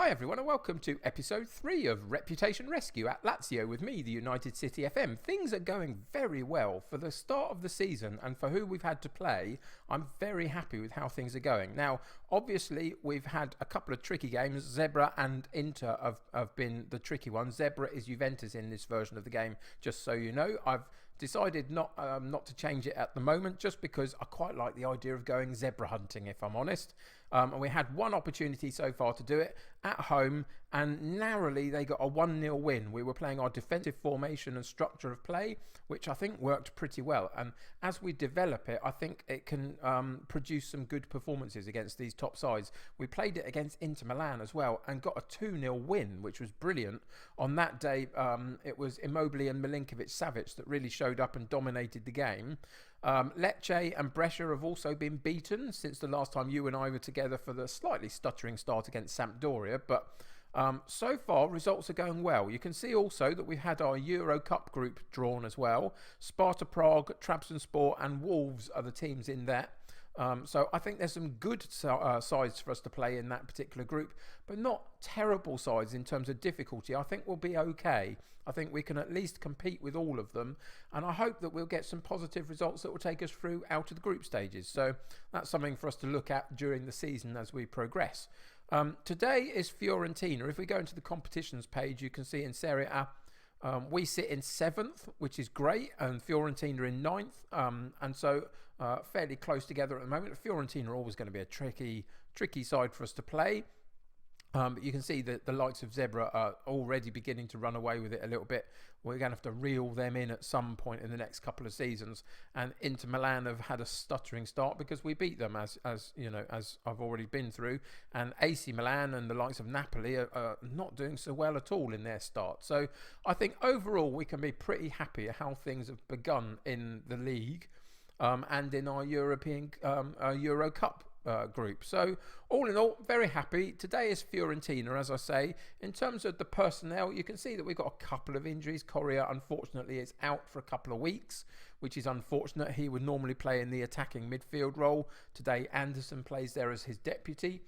Hi everyone and welcome to episode 3 of Reputation Rescue at Lazio with me, the United City FM. Things are going very well for the start of the season and for who we've had to play. I'm very happy with how things are going. Now, obviously, we've had a couple of tricky games. Zebra and Inter have been the tricky ones. Zebra is Juventus in this version of the game, just so you know. I've decided not to change it at the moment just because I quite like the idea of going zebra hunting, if I'm honest. And we had one opportunity so far to do it at home, and narrowly they got a 1-0 win. We were playing our defensive formation and structure of play, which I think worked pretty well. And as we develop it, I think it can produce some good performances against these top sides. We played it against Inter Milan as well and got a 2-0 win, which was brilliant. On that day, it was Immobile and Milinkovic-Savic that really showed up and dominated the game. Lecce and Brescia have also been beaten since the last time you and I were together for the slightly stuttering start against Sampdoria, but so far results are going well. You can see also that we've had our Euro Cup group drawn as well. Sparta Prague, Trabzonspor and Wolves are the teams in there. So I think there's some good sides for us to play in that particular group, but not terrible sides in terms of difficulty. I think we'll be okay. I think we can at least compete with all of them, and I hope that we'll get some positive results that will take us through out of the group stages. So that's something for us to look at during the season as we progress. Today is Fiorentina. If we go into the competitions page, you can see in Serie A, we sit in 7th, which is great, and Fiorentina in 9th, and so fairly close together at the moment. Fiorentina are always going to be a tricky side for us to play. But you can see that the likes of Zebra are already beginning to run away with it a little bit. We're going to have to reel them in at some point in the next couple of seasons. And Inter Milan have had a stuttering start because we beat them, as you know, as I've already been through. And AC Milan and the likes of Napoli are not doing so well at all in their start. So I think overall we can be pretty happy at how things have begun in the league and in our European Euro Cup group. So all in all, very happy. Today is Fiorentina, as I say. In terms of the personnel, you can see that we've got a couple of injuries. Correa, unfortunately, is out for a couple of weeks, which is unfortunate. He would normally play in the attacking midfield role. Today, Anderson plays there as his deputy.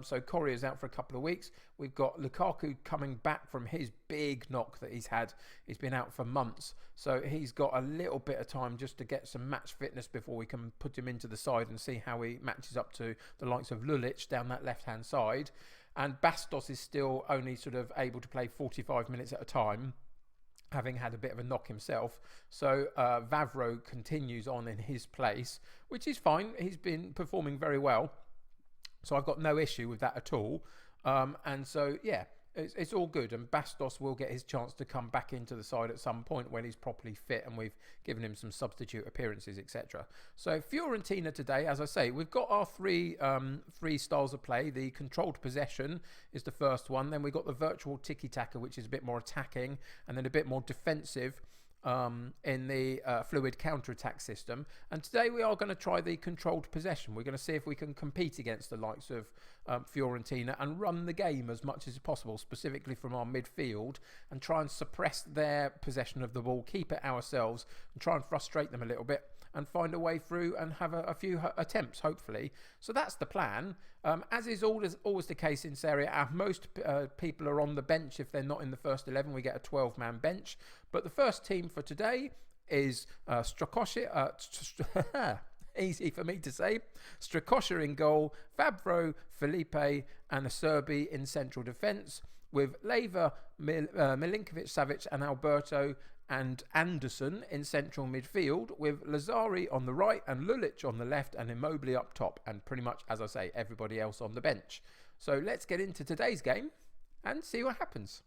So Correa is out for a couple of weeks. We've got Lukaku coming back from his big knock that he's had. He's been out for months. So he's got a little bit of time just to get some match fitness before we can put him into the side and see how he matches up to the likes of Lulic down that left-hand side. And Bastos is still only sort of able to play 45 minutes at a time, having had a bit of a knock himself. So Vavro continues on in his place, which is fine. He's been performing very well. So I've got no issue with that at all. And so, yeah, it's all good. And Bastos will get his chance to come back into the side at some point when he's properly fit and we've given him some substitute appearances, etc. So Fiorentina today, as I say, we've got our three styles of play. The controlled possession is the first one. Then we've got the virtual tiki-taka, which is a bit more attacking and then a bit more defensive in the fluid counter-attack system. And today we are going to try the controlled possession. We're going to see if we can compete against the likes of Fiorentina and run the game as much as possible, specifically from our midfield, and try and suppress their possession of the ball, keep it ourselves, and try and frustrate them a little bit and find a way through and have a few attempts, hopefully. So that's the plan. As is always the case in Serie A, most people are on the bench if they're not in the first 11. We get a 12-man bench. But the first team for today is Strakosha. Easy for me to say. Strakosha in goal, Vavro, Felipe and Acerbi in central defence, with Leva, Milinkovic-Savic and Alberto and Anderson in central midfield, with Lazzari on the right and Lulic on the left and Immobile up top, and pretty much, as I say, everybody else on the bench. So let's get into today's game and see what happens.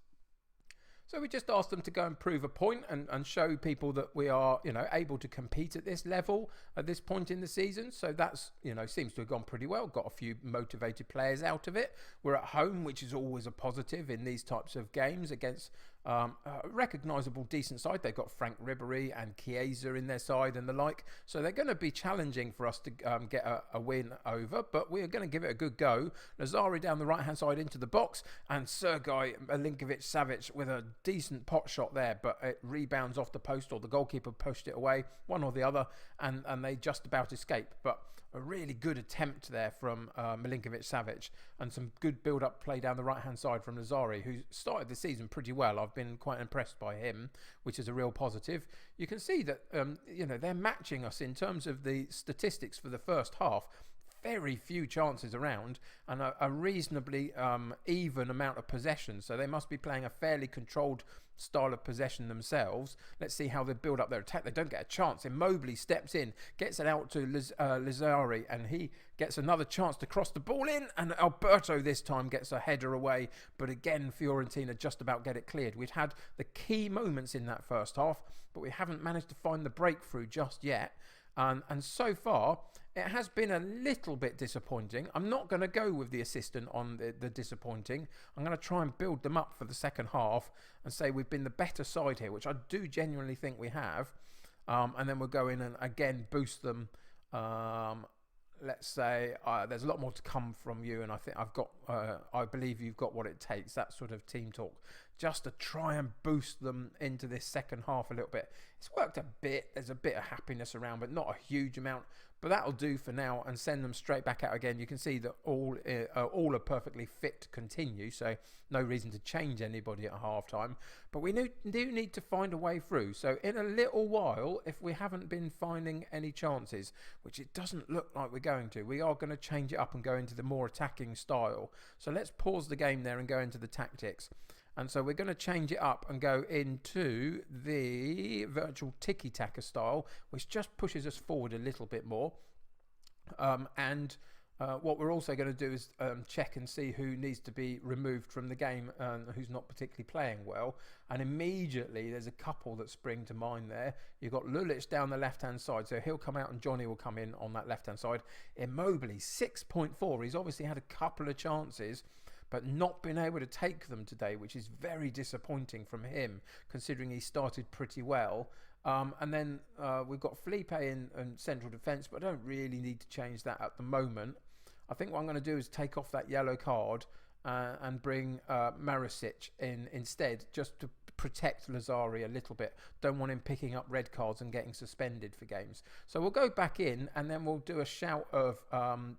So we just asked them to go and prove a point and show people that we are, able to compete at this level at this point in the season. So that's, seems to have gone pretty well. Got a few motivated players out of it. We're at home, which is always a positive in these types of games against recognisable, decent side. They've got Frank Ribery and Chiesa in their side and the like. So they're going to be challenging for us to get a win over. But we're going to give it a good go. Lazari down the right-hand side into the box. And Sergej Milinkovic-Savic with a decent pot shot there. But it rebounds off the post, or the goalkeeper pushed it away, one or the other. And they just about escape. But a really good attempt there from Milinkovic-Savic, and some good build-up play down the right-hand side from Lazari, who started the season pretty well. I've been quite impressed by him, which is a real positive. You can see that they're matching us in terms of the statistics for the first half. Very few chances around, and a reasonably even amount of possession. So they must be playing a fairly controlled style of possession themselves. Let's see how they build up their attack. They don't get a chance. Immobile steps in, gets it out to Lazari, and he gets another chance to cross the ball in, and Alberto this time gets a header away. But again, Fiorentina just about get it cleared. We've had the key moments in that first half, but we haven't managed to find the breakthrough just yet. And so far, it has been a little bit disappointing. I'm not going to go with the assistant on the disappointing. I'm going to try and build them up for the second half and say we've been the better side here, which I do genuinely think we have. And then we'll go in and again boost them. Let's say there's a lot more to come from you, and I think I believe you've got what it takes. That sort of team talk, just to try and boost them into this second half a little bit. It's worked a bit. There's a bit of happiness around, but not a huge amount. But that'll do for now, and send them straight back out again. You can see that all are perfectly fit to continue, so no reason to change anybody at half time. But we do need to find a way through. So in a little while, if we haven't been finding any chances, which it doesn't look like we're going to, we are going to change it up and go into the more attacking style. So let's pause the game there and go into the tactics. And so we're going to change it up and go into the virtual tiki-taka style, which just pushes us forward a little bit more. What we're also going to do is check and see who needs to be removed from the game, who's not particularly playing well. And immediately there's a couple that spring to mind there. You've got Lulic down the left-hand side, so he'll come out and Johnny will come in on that left-hand side. Immobile, 6.4. He's obviously had a couple of chances, but not been able to take them today, which is very disappointing from him, considering he started pretty well. And then we've got Felipe in central defence, but I don't really need to change that at the moment. I think what I'm going to do is take off that yellow card and bring Maricic in instead, just to protect Lazari a little bit. Don't want him picking up red cards and getting suspended for games. So we'll go back in, and then we'll do a shout of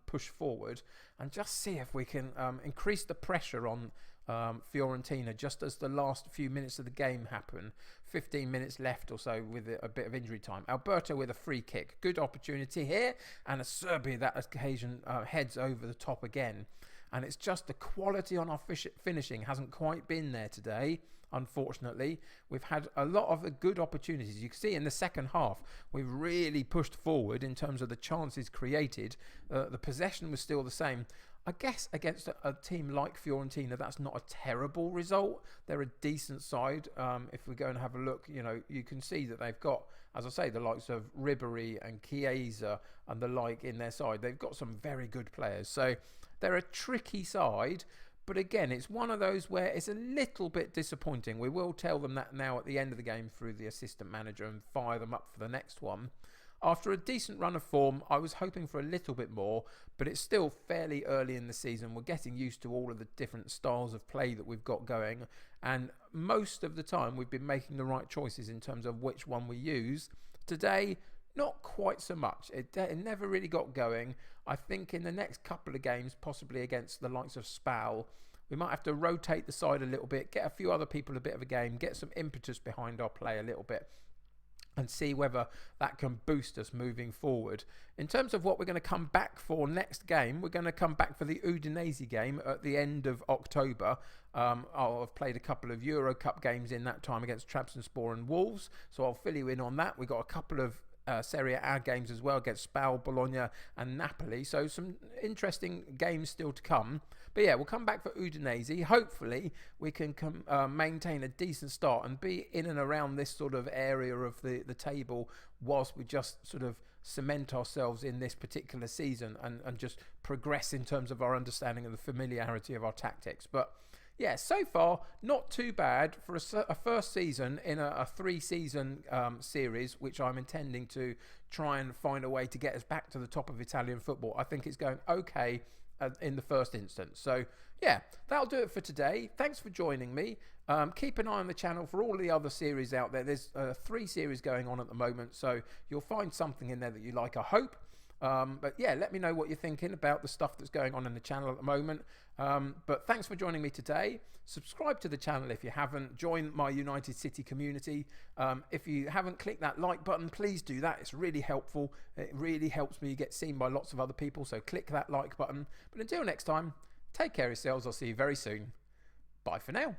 push forward and just see if we can increase the pressure on Fiorentina just as the last few minutes of the game happen. 15 minutes left or so with a bit of injury time. Alberto with a free kick. Good opportunity here, and a Serbia that occasion heads over the top again. And it's just the quality on our finishing hasn't quite been there today, unfortunately. We've had a lot of good opportunities. You can see in the second half, we've really pushed forward in terms of the chances created. The possession was still the same. I guess against a team like Fiorentina, that's not a terrible result. They're a decent side. If we go and have a look, you can see that they've got, as I say, the likes of Ribery and Chiesa and the like in their side. They've got some very good players. So they're a tricky side. But again, it's one of those where it's a little bit disappointing. We will tell them that now at the end of the game through the assistant manager and fire them up for the next one. After a decent run of form, I was hoping for a little bit more, but it's still fairly early in the season. We're getting used to all of the different styles of play that we've got going, and most of the time we've been making the right choices in terms of which one we use. Today, not quite so much. It never really got going. I think in the next couple of games, possibly against the likes of Spal, we might have to rotate the side a little bit, get a few other people a bit of a game, get some impetus behind our play a little bit, and see whether that can boost us moving forward. In terms of what we're going to come back for next game, we're going to come back for the Udinese game at the end of October. I've played a couple of Euro Cup games in that time against Trabzonspor and Wolves, so I'll fill you in on that. We've got a couple of Serie A games as well against Spal, Bologna and Napoli, so some interesting games still to come. But yeah, we'll come back for Udinese. Hopefully we can maintain a decent start and be in and around this sort of area of the table whilst we just sort of cement ourselves in this particular season and just progress in terms of our understanding of the familiarity of our tactics. But yeah, so far not too bad for a first season in a 3-season series, which I'm intending to try and find a way to get us back to the top of Italian football. I think it's going okay in the first instance. So yeah, that'll do it for today. Thanks for joining me. Keep an eye on the channel for all the other series out there. There's 3 series going on at the moment, so you'll find something in there that you like, I hope. But yeah, let me know what you're thinking about the stuff that's going on in the channel at the moment. But thanks for joining me today. Subscribe to the channel if you haven't. Join my United City community. If you haven't clicked that like button, please do that. It's really helpful. It really helps me get seen by lots of other people. So click that like button. But until next time, take care of yourselves. I'll see you very soon. Bye for now.